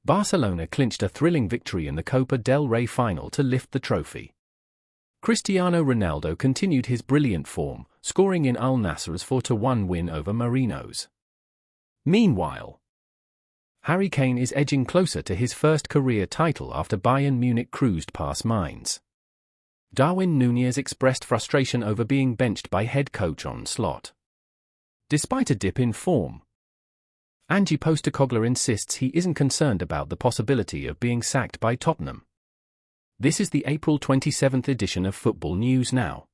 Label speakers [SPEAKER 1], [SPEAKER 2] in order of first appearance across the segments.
[SPEAKER 1] Barcelona clinched a thrilling victory in the Copa del Rey final to lift the trophy. Cristiano Ronaldo continued his brilliant form, scoring in Al Nassr's 4-1 win over Marinos. Meanwhile, Harry Kane is edging closer to his first career title after Bayern Munich cruised past Mainz. Darwin Núñez expressed frustration over being benched by head coach Arne Slot. Despite a dip in form, Ange Postecoglou insists he isn't concerned about the possibility of being sacked by Tottenham. This is the April 27th edition of Football News Now.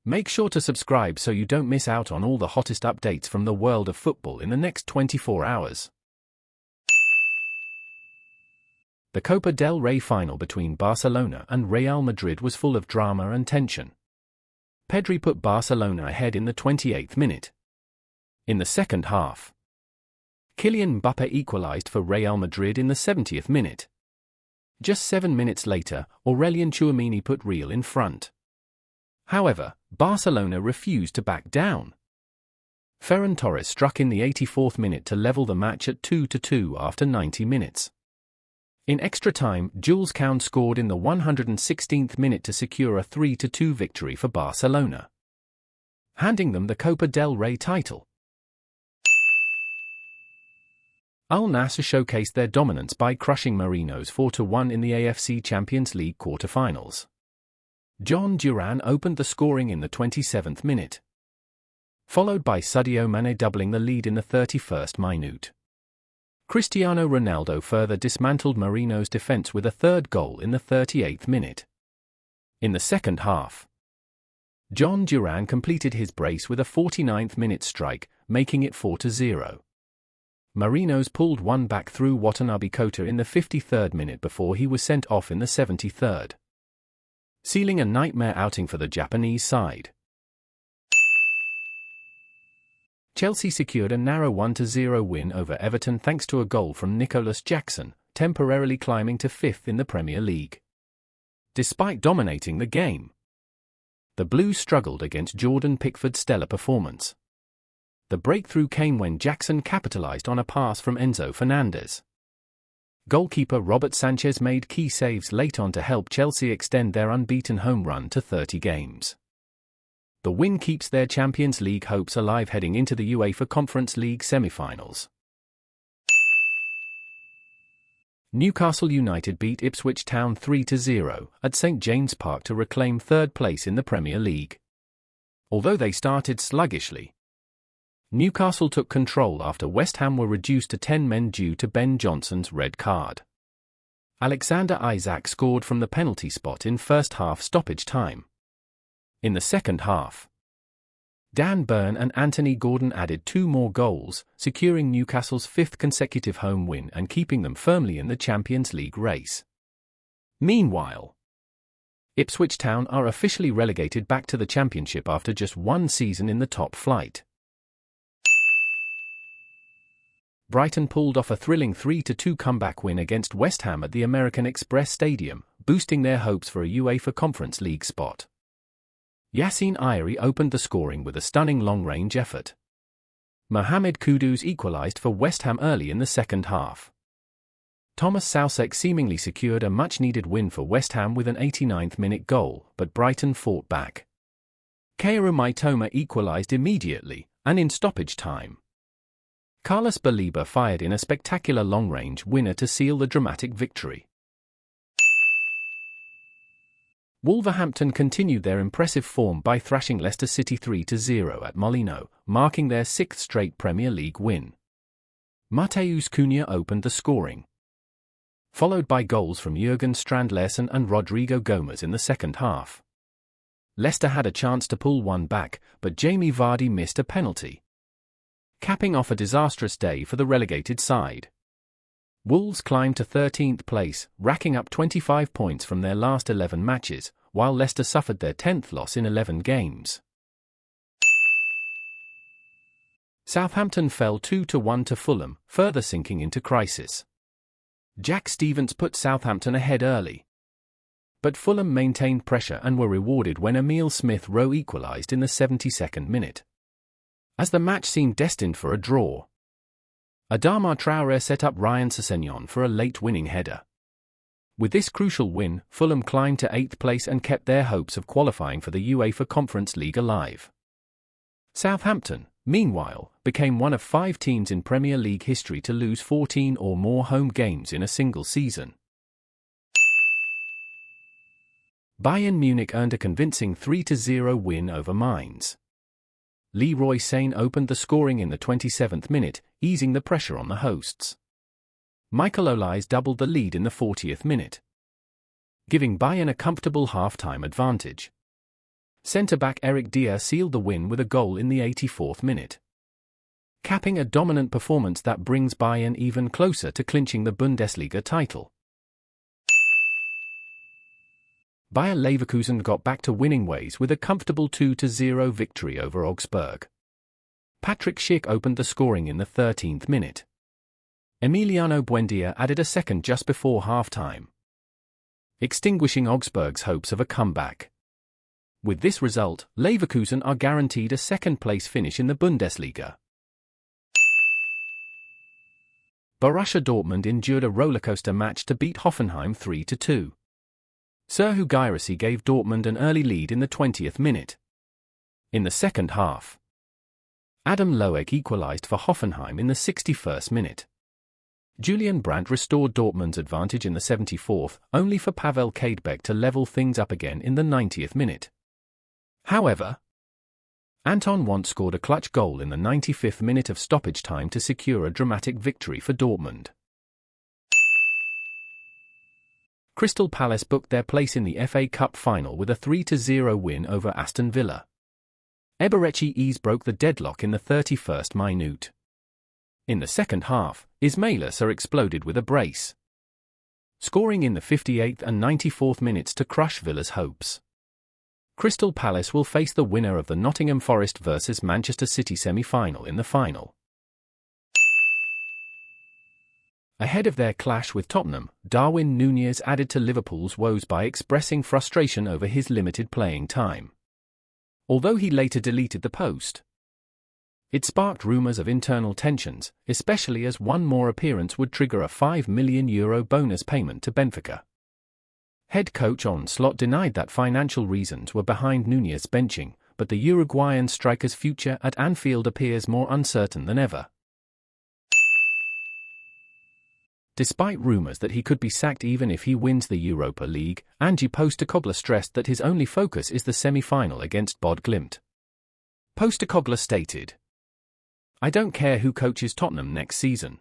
[SPEAKER 1] Make sure to subscribe so you don't miss out on all the hottest updates from the world of football in the next 24 hours. The Copa del Rey final between Barcelona and Real Madrid was full of drama and tension. Pedri put Barcelona ahead in the 28th minute. In the second half, Kylian Mbappé equalized for Real Madrid in the 70th minute. Just 7 minutes later, Aurelien Tchouameni put Real in front. However, Barcelona refused to back down. Ferran Torres struck in the 84th minute to level the match at 2-2 after 90 minutes. In extra time, Jules Kounde scored in the 116th minute to secure a 3-2 victory for Barcelona, handing them the Copa del Rey title. Al Nassr showcased their dominance by crushing Marinos 4-1 in the AFC Champions League quarter-finals. John Duran opened the scoring in the 27th minute, followed by Sadio Mane doubling the lead in the 31st minute. Cristiano Ronaldo further dismantled Marinos' defense with a third goal in the 38th minute. In the second half, John Duran completed his brace with a 49th minute strike, making it 4-0. Marinos pulled one back through Watanabe Kota in the 53rd minute before he was sent off in the 73rd, sealing a nightmare outing for the Japanese side. Chelsea secured a narrow 1-0 win over Everton thanks to a goal from Nicolas Jackson, temporarily climbing to 5th in the Premier League. Despite dominating the game, the Blues struggled against Jordan Pickford's stellar performance. The breakthrough came when Jackson capitalized on a pass from Enzo Fernandez. Goalkeeper Robert Sanchez made key saves late on to help Chelsea extend their unbeaten home run to 30 games. The win keeps their Champions League hopes alive heading into the UEFA Conference League semi-finals. Newcastle United beat Ipswich Town 3-0 at St James Park to reclaim third place in the Premier League. Although they started sluggishly, Newcastle took control after West Ham were reduced to 10 men due to Ben Johnson's red card. Alexander Isak scored from the penalty spot in first-half stoppage time. In the second half, Dan Burn and Anthony Gordon added 2 more goals, securing Newcastle's 5th consecutive home win and keeping them firmly in the Champions League race. Meanwhile, Ipswich Town are officially relegated back to the Championship after just 1 season in the top flight. Brighton pulled off a thrilling 3-2 comeback win against West Ham at the American Express Stadium, boosting their hopes for a UEFA Conference League spot. Yassine Ayari opened the scoring with a stunning long-range effort. Mohamed Kudus equalized for West Ham early in the second half. Thomas Soucek seemingly secured a much-needed win for West Ham with an 89th-minute goal, but Brighton fought back. Kaoru Mitoma equalized immediately, and in stoppage time, Carlos Baleba fired in a spectacular long-range winner to seal the dramatic victory. Wolverhampton continued their impressive form by thrashing Leicester City 3-0 at Molino, marking their 6th straight Premier League win. Mateus Cunha opened the scoring, followed by goals from Jurgen Strand-Larsen and Rodrigo Gomez in the second half. Leicester had a chance to pull one back, but Jamie Vardy missed a penalty, capping off a disastrous day for the relegated side. Wolves climbed to 13th place, racking up 25 points from their last 11 matches, while Leicester suffered their 10th loss in 11 games. Southampton fell 2-1 to Fulham, further sinking into crisis. Jack Stevens put Southampton ahead early, but Fulham maintained pressure and were rewarded when Emile Smith-Rowe equalised in the 72nd minute. As the match seemed destined for a draw, Adama Traoré set up Ryan Sessegnon for a late winning header. With this crucial win, Fulham climbed to 8th place and kept their hopes of qualifying for the UEFA Conference League alive. Southampton, meanwhile, became one of 5 teams in Premier League history to lose 14 or more home games in a single season. Bayern Munich earned a convincing 3-0 win over Mainz. Leroy Sane opened the scoring in the 27th minute, easing the pressure on the hosts. Michael Olise doubled the lead in the 40th minute, giving Bayern a comfortable half-time advantage. Centre-back Eric Dier sealed the win with a goal in the 84th minute, capping a dominant performance that brings Bayern even closer to clinching the Bundesliga title. Bayer Leverkusen got back to winning ways with a comfortable 2-0 victory over Augsburg. Patrick Schick opened the scoring in the 13th minute. Emiliano Buendia added a second just before half-time, extinguishing Augsburg's hopes of a comeback. With this result, Leverkusen are guaranteed a second-place finish in the Bundesliga. Borussia Dortmund endured a rollercoaster match to beat Hoffenheim 3-2. Serhou Guirassy gave Dortmund an early lead in the 20th minute. In the second half, Adam Loeck equalized for Hoffenheim in the 61st minute. Julian Brandt restored Dortmund's advantage in the 74th, only for Pavel Kadebek to level things up again in the 90th minute. However, Anton Want scored a clutch goal in the 95th minute of stoppage time to secure a dramatic victory for Dortmund. Crystal Palace booked their place in the FA Cup final with a 3-0 win over Aston Villa. Eberechi Eze broke the deadlock in the 31st minute. In the second half, Ismail Assar exploded with a brace, scoring in the 58th and 94th minutes to crush Villa's hopes. Crystal Palace will face the winner of the Nottingham Forest vs Manchester City semi-final in the final. Ahead of their clash with Tottenham, Darwin Núñez added to Liverpool's woes by expressing frustration over his limited playing time. Although he later deleted the post, it sparked rumours of internal tensions, especially as one more appearance would trigger a €5 million bonus payment to Benfica. Head coach Arne Slot denied that financial reasons were behind Núñez's benching, but the Uruguayan striker's future at Anfield appears more uncertain than ever. Despite rumours that he could be sacked even if he wins the Europa League, Ange Postecoglou stressed that his only focus is the semi-final against Bod Glimt. Postecoglou stated, "I don't care who coaches Tottenham next season.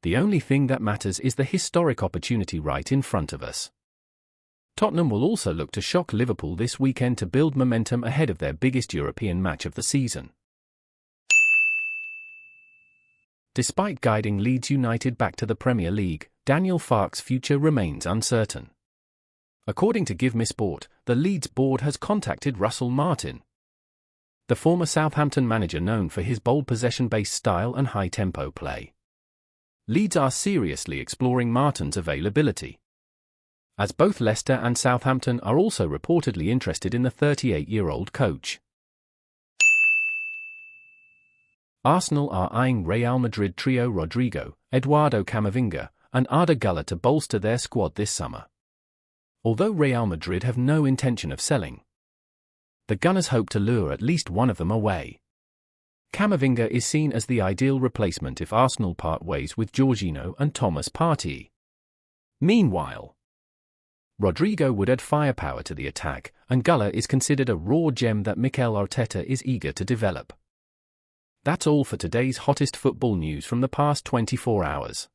[SPEAKER 1] The only thing that matters is the historic opportunity right in front of us." Tottenham will also look to shock Liverpool this weekend to build momentum ahead of their biggest European match of the season. Despite guiding Leeds United back to the Premier League, Daniel Farke's future remains uncertain. According to Give Me Sport, the Leeds board has contacted Russell Martin, the former Southampton manager known for his bold possession-based style and high-tempo play. Leeds are seriously exploring Martin's availability, as both Leicester and Southampton are also reportedly interested in the 38-year-old coach. Arsenal are eyeing Real Madrid trio Rodrigo, Eduardo Camavinga, and Arda Güler to bolster their squad this summer. Although Real Madrid have no intention of selling, the Gunners hope to lure at least one of them away. Camavinga is seen as the ideal replacement if Arsenal part ways with Jorginho and Thomas Partey. Meanwhile, Rodrigo would add firepower to the attack, and Güler is considered a raw gem that Mikel Arteta is eager to develop. That's all for today's hottest football news from the past 24 hours.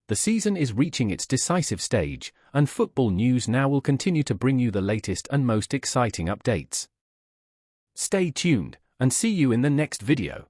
[SPEAKER 1] The season is reaching its decisive stage, and Football News Now will continue to bring you the latest and most exciting updates. Stay tuned, and see you in the next video.